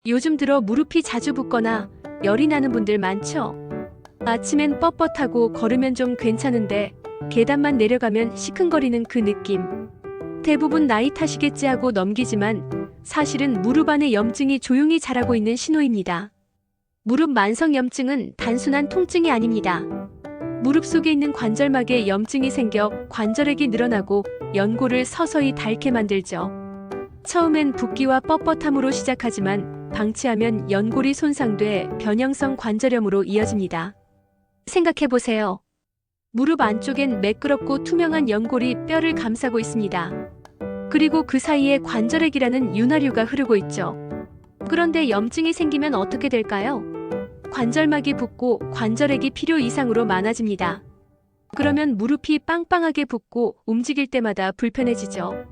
요즘 들어 무릎이 자주 붓거나 열이 나는 분들 많죠? 아침엔 뻣뻣하고 걸으면 좀 괜찮은데 계단만 내려가면 시큰거리는 그 느낌. 대부분 나이 탓이겠지 하고 넘기지만 사실은 무릎 안에 염증이 조용히 자라고 있는 신호입니다. 무릎 만성염증은 단순한 통증이 아닙니다. 무릎 속에 있는 관절막에 염증이 생겨 관절액이 늘어나고 연골을 서서히 닳게 만들죠. 처음엔 붓기와 뻣뻣함으로 시작하지만 방치하면 연골이 손상돼 변형성 관절염으로 이어집니다. 생각해보세요. 무릎 안쪽엔 매끄럽고 투명한 연골이 뼈를 감싸고 있습니다. 그리고 그 사이에 관절액이라는 윤활유가 흐르고 있죠. 그런데 염증이 생기면 어떻게 될까요? 관절막이 붓고 관절액이 필요 이상으로 많아집니다. 그러면 무릎이 빵빵하게 붓고 움직일 때마다 불편해지죠.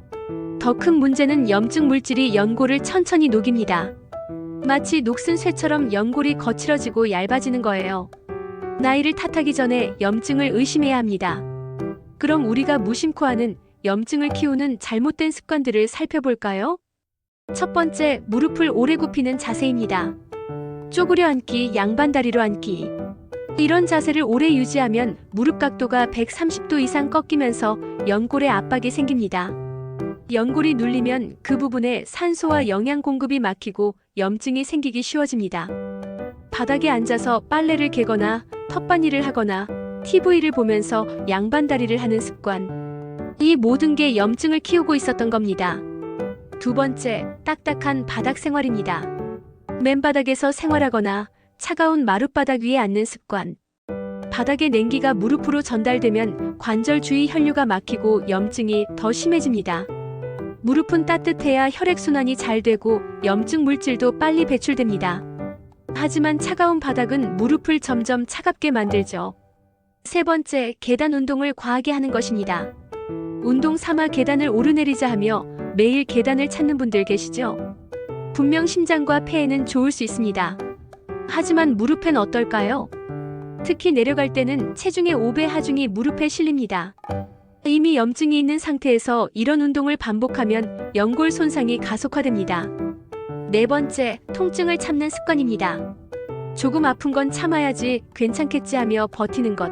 더 큰 문제는 염증 물질이 연골을 천천히 녹입니다. 마치 녹슨 쇠처럼 연골이 거칠어지고 얇아지는 거예요. 나이를 탓하기 전에 염증을 의심해야 합니다. 그럼 우리가 무심코 하는 염증을 키우는 잘못된 습관들을 살펴볼까요? 첫 번째, 무릎을 오래 굽히는 자세입니다. 쪼그려 앉기, 양반다리로 앉기. 이런 자세를 오래 유지하면 무릎 각도가 130도 이상 꺾이면서 연골에 압박이 생깁니다. 연골이 눌리면 그 부분에 산소와 영양 공급이 막히고 염증이 생기기 쉬워집니다. 바닥에 앉아서 빨래를 개거나 텃밭일을 하거나 TV를 보면서 양반다리를 하는 습관. 이 모든 게 염증을 키우고 있었던 겁니다. 두 번째, 딱딱한 바닥 생활입니다. 맨바닥에서 생활하거나 차가운 마룻바닥 위에 앉는 습관. 바닥의 냉기가 무릎으로 전달되면 관절 주위 혈류가 막히고 염증이 더 심해집니다. 무릎은 따뜻해야 혈액순환이 잘 되고 염증 물질도 빨리 배출됩니다. 하지만 차가운 바닥은 무릎을 점점 차갑게 만들죠. 세 번째, 계단 운동을 과하게 하는 것입니다. 운동 삼아 계단을 오르내리자 하며 매일 계단을 찾는 분들 계시죠? 분명 심장과 폐에는 좋을 수 있습니다. 하지만 무릎엔 어떨까요? 특히 내려갈 때는 체중의 5배 하중이 무릎에 실립니다. 이미 염증이 있는 상태에서 이런 운동을 반복하면 연골 손상이 가속화됩니다. 네 번째, 통증을 참는 습관입니다. 조금 아픈 건 참아야지 괜찮겠지 하며 버티는 것.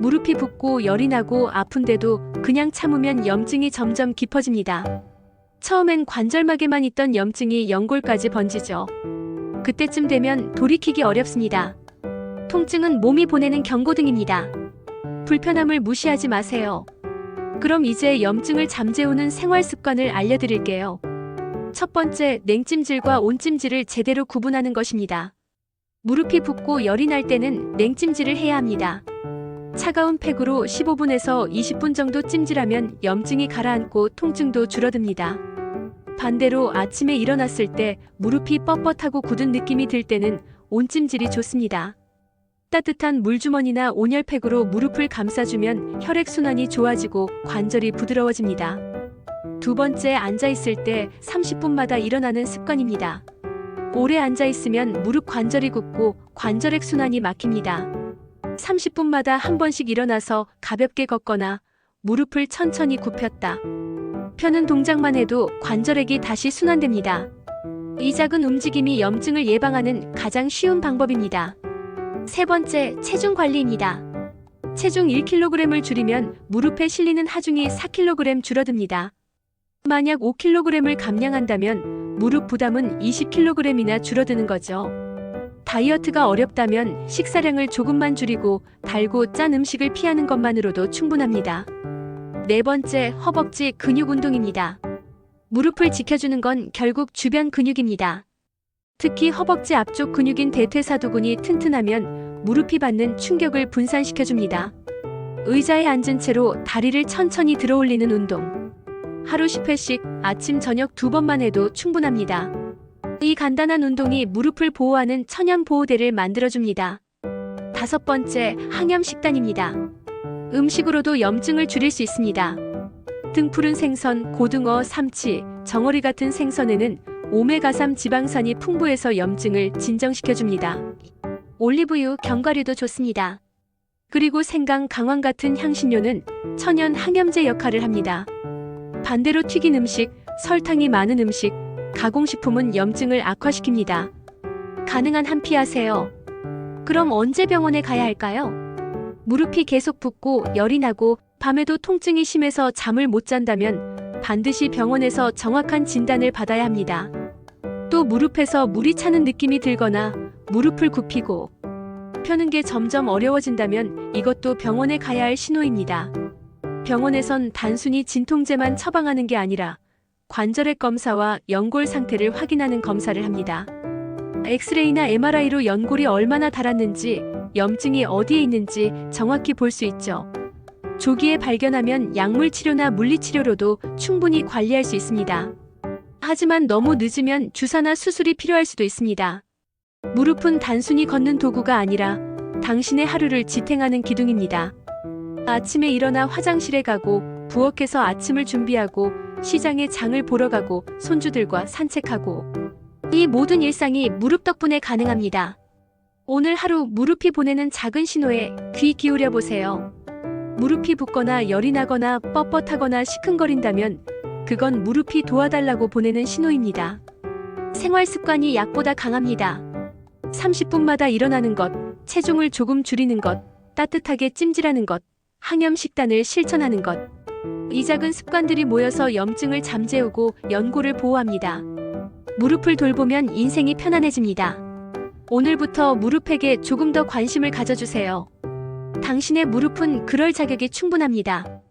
무릎이 붓고 열이 나고 아픈데도 그냥 참으면 염증이 점점 깊어집니다. 처음엔 관절막에만 있던 염증이 연골까지 번지죠. 그때쯤 되면 돌이키기 어렵습니다. 통증은 몸이 보내는 경고등입니다. 불편함을 무시하지 마세요. 그럼 이제 염증을 잠재우는 생활 습관을 알려드릴게요. 첫 번째, 냉찜질과 온찜질을 제대로 구분하는 것입니다. 무릎이 붓고 열이 날 때는 냉찜질을 해야 합니다. 차가운 팩으로 15분에서 20분 정도 찜질하면 염증이 가라앉고 통증도 줄어듭니다. 반대로 아침에 일어났을 때 무릎이 뻣뻣하고 굳은 느낌이 들 때는 온찜질이 좋습니다. 따뜻한 물주머니나 온열팩으로 무릎을 감싸주면 혈액순환이 좋아지고 관절이 부드러워집니다. 두 번째, 앉아있을 때 30분마다 일어나는 습관입니다. 오래 앉아있으면 무릎 관절이 굽고 관절액 순환이 막힙니다. 30분마다 한 번씩 일어나서 가볍게 걷거나 무릎을 천천히 굽혔다 펴는 동작만 해도 관절액이 다시 순환됩니다. 이 작은 움직임이 염증을 예방하는 가장 쉬운 방법입니다. 세 번째, 체중 관리입니다. 체중 1kg을 줄이면 무릎에 실리는 하중이 4kg 줄어듭니다. 만약 5kg을 감량한다면 무릎 부담은 20kg이나 줄어드는 거죠. 다이어트가 어렵다면 식사량을 조금만 줄이고 달고 짠 음식을 피하는 것만으로도 충분합니다. 네 번째, 허벅지 근육 운동입니다. 무릎을 지켜주는 건 결국 주변 근육입니다. 특히 허벅지 앞쪽 근육인 대퇴사두근이 튼튼하면 무릎이 받는 충격을 분산시켜줍니다. 의자에 앉은 채로 다리를 천천히 들어올리는 운동. 하루 10회씩 아침 저녁 2번만 해도 충분합니다. 이 간단한 운동이 무릎을 보호하는 천연 보호대를 만들어줍니다. 다섯 번째, 항염식단입니다. 음식으로도 염증을 줄일 수 있습니다. 등푸른 생선, 고등어, 삼치, 정어리 같은 생선에는 오메가3 지방산이 풍부해서 염증을 진정시켜줍니다. 올리브유, 견과류도 좋습니다. 그리고 생강, 강황 같은 향신료는 천연 항염제 역할을 합니다. 반대로 튀긴 음식, 설탕이 많은 음식, 가공식품은 염증을 악화시킵니다. 가능한 한 피하세요. 그럼 언제 병원에 가야 할까요? 무릎이 계속 붓고 열이 나고 밤에도 통증이 심해서 잠을 못 잔다면 반드시 병원에서 정확한 진단을 받아야 합니다. 또 무릎에서 물이 차는 느낌이 들거나 무릎을 굽히고 펴는 게 점점 어려워진다면 이것도 병원에 가야 할 신호입니다. 병원에선 단순히 진통제만 처방하는 게 아니라 관절의 검사와 연골 상태를 확인하는 검사를 합니다. 엑스레이나 MRI로 연골이 얼마나 닳았는지, 염증이 어디에 있는지 정확히 볼 수 있죠. 조기에 발견하면 약물 치료나 물리치료로도 충분히 관리할 수 있습니다. 하지만 너무 늦으면 주사나 수술이 필요할 수도 있습니다. 무릎은 단순히 걷는 도구가 아니라 당신의 하루를 지탱하는 기둥입니다. 아침에 일어나 화장실에 가고 부엌에서 아침을 준비하고 시장에 장을 보러 가고 손주들과 산책하고 이 모든 일상이 무릎 덕분에 가능합니다. 오늘 하루 무릎이 보내는 작은 신호에 귀 기울여 보세요. 무릎이 붓거나 열이 나거나 뻣뻣하거나 시큰거린다면 그건 무릎이 도와달라고 보내는 신호입니다. 생활 습관이 약보다 강합니다. 30분마다 일어나는 것, 체중을 조금 줄이는 것, 따뜻하게 찜질하는 것, 항염 식단을 실천하는 것. 이 작은 습관들이 모여서 염증을 잠재우고 연골을 보호합니다. 무릎을 돌보면 인생이 편안해집니다. 오늘부터 무릎에게 조금 더 관심을 가져주세요. 당신의 무릎은 그럴 자격이 충분합니다.